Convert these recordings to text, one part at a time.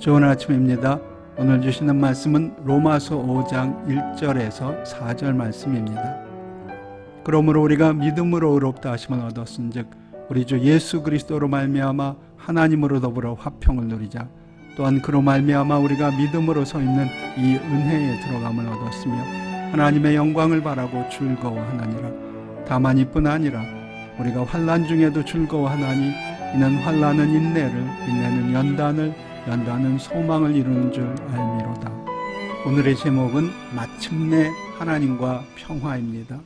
좋은 아침입니다. 오늘 주시는 말씀은 로마서 5장 1절에서 4절 말씀입니다. 그러므로 우리가 믿음으로 의롭다 하심을 얻었은즉 우리 주 예수 그리스도로 말미암아 하나님으로 더불어 화평을 누리자. 또한 그로 말미암아 우리가 믿음으로 서 있는 이 은혜에 들어감을 얻었으며 하나님의 영광을 바라고 즐거워하느니라. 다만 이뿐 아니라 우리가 환난 중에도 즐거워하나니 이는 환난은 인내를, 인내는 연단을, 연단은 소망을 이루는 줄 알미로다. 오늘의 제목은 마침내 하나님과 평화입니다.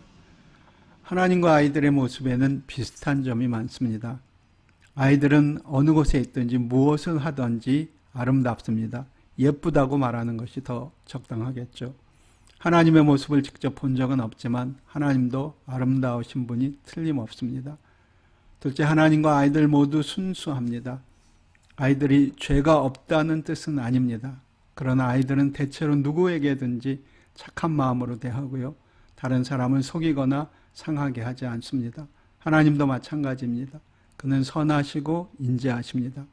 하나님과 아이들의 모습에는 비슷한 점이 많습니다. 아이들은 어느 곳에 있든지 무엇을 하든지 아름답습니다. 예쁘다고 말하는 것이 더 적당하겠죠. 하나님의 모습을 직접 본 적은 없지만 하나님도 아름다우신 분이 틀림없습니다. 둘째, 하나님과 아이들 모두 순수합니다. 아이들이 죄가 없다는 뜻은 아닙니다. 그러나 아이들은 대체로 누구에게든지 착한 마음으로 대하고요. 다른 사람을 속이거나 상하게 하지 않습니다. 하나님도 마찬가지입니다. 그는 선하시고 인자하십니다.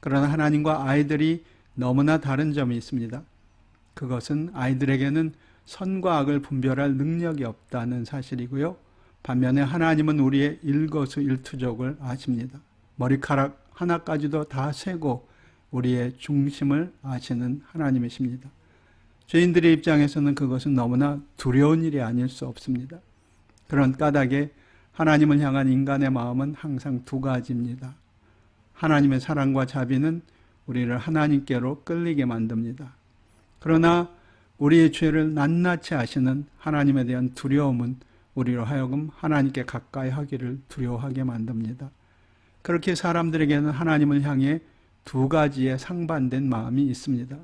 그러나 하나님과 아이들이 너무나 다른 점이 있습니다. 그것은 아이들에게는 선과 악을 분별할 능력이 없다는 사실이고요. 반면에 하나님은 우리의 일거수일투족을 아십니다. 머리카락 하나까지도 다 세고 우리의 중심을 아시는 하나님이십니다. 죄인들의 입장에서는 그것은 너무나 두려운 일이 아닐 수 없습니다. 그런 까닭에 하나님을 향한 인간의 마음은 항상 두 가지입니다. 하나님의 사랑과 자비는 우리를 하나님께로 끌리게 만듭니다. 그러나 우리의 죄를 낱낱이 아시는 하나님에 대한 두려움은 우리로 하여금 하나님께 가까이 하기를 두려워하게 만듭니다. 그렇게 사람들에게는 하나님을 향해 두 가지의 상반된 마음이 있습니다.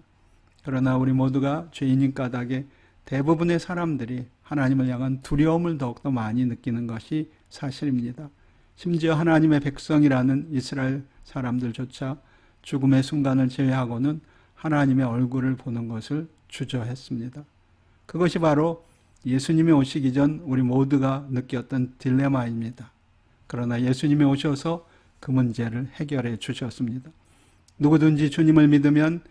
그러나 우리 모두가 죄인인 까닭에 대부분의 사람들이 하나님을 향한 두려움을 더욱더 많이 느끼는 것이 사실입니다. 심지어 하나님의 백성이라는 이스라엘 사람들조차 죽음의 순간을 제외하고는 하나님의 얼굴을 보는 것을 주저했습니다. 그것이 바로 예수님이 오시기 전 우리 모두가 느꼈던 딜레마입니다. 그러나 예수님이 오셔서 그 문제를 해결해 주셨습니다. 누구든지 주님을 믿으면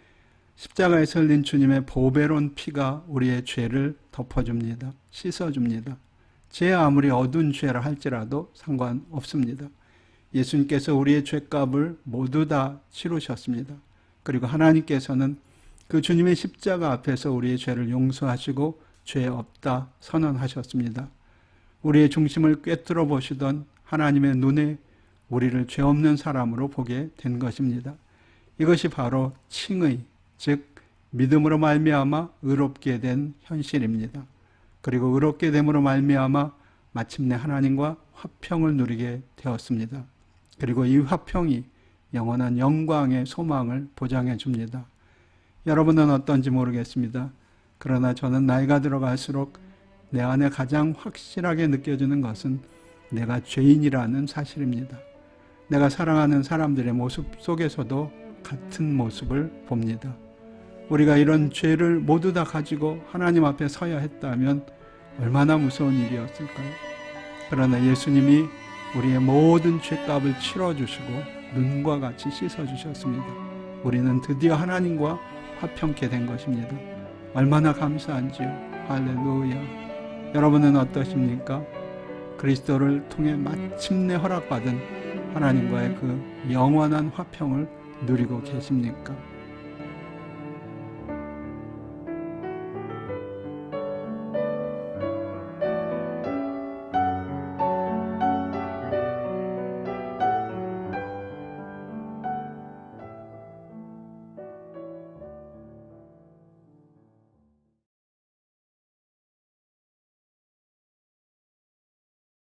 십자가에 설린 주님의 보배로운 피가 우리의 죄를 덮어줍니다. 씻어줍니다. 죄 아무리 어두운 죄라 할지라도 상관없습니다. 예수님께서 우리의 죄값을 모두 다 치르셨습니다. 그리고 하나님께서는 그 주님의 십자가 앞에서 우리의 죄를 용서하시고 죄 없다 선언하셨습니다. 우리의 중심을 꿰뚫어 보시던 하나님의 눈에 우리를 죄 없는 사람으로 보게 된 것입니다. 이것이 바로 칭의, 즉 믿음으로 말미암아 의롭게 된 현실입니다. 그리고 의롭게 됨으로 말미암아 마침내 하나님과 화평을 누리게 되었습니다. 그리고 이 화평이 영원한 영광의 소망을 보장해 줍니다. 여러분은 어떤지 모르겠습니다. 그러나 저는 나이가 들어갈수록 내 안에 가장 확실하게 느껴지는 것은 내가 죄인이라는 사실입니다. 내가 사랑하는 사람들의 모습 속에서도 같은 모습을 봅니다. 우리가 이런 죄를 모두 다 가지고 하나님 앞에 서야 했다면 얼마나 무서운 일이었을까요? 그러나 예수님이 우리의 모든 죄값을 치러주시고 눈과 같이 씻어주셨습니다. 우리는 드디어 하나님과 화평케 된 것입니다. 얼마나 감사한지요. 할렐루야. 여러분은 어떠십니까? 그리스도를 통해 마침내 허락받은 하나님과의 그 영원한 화평을 누리고 계십니까?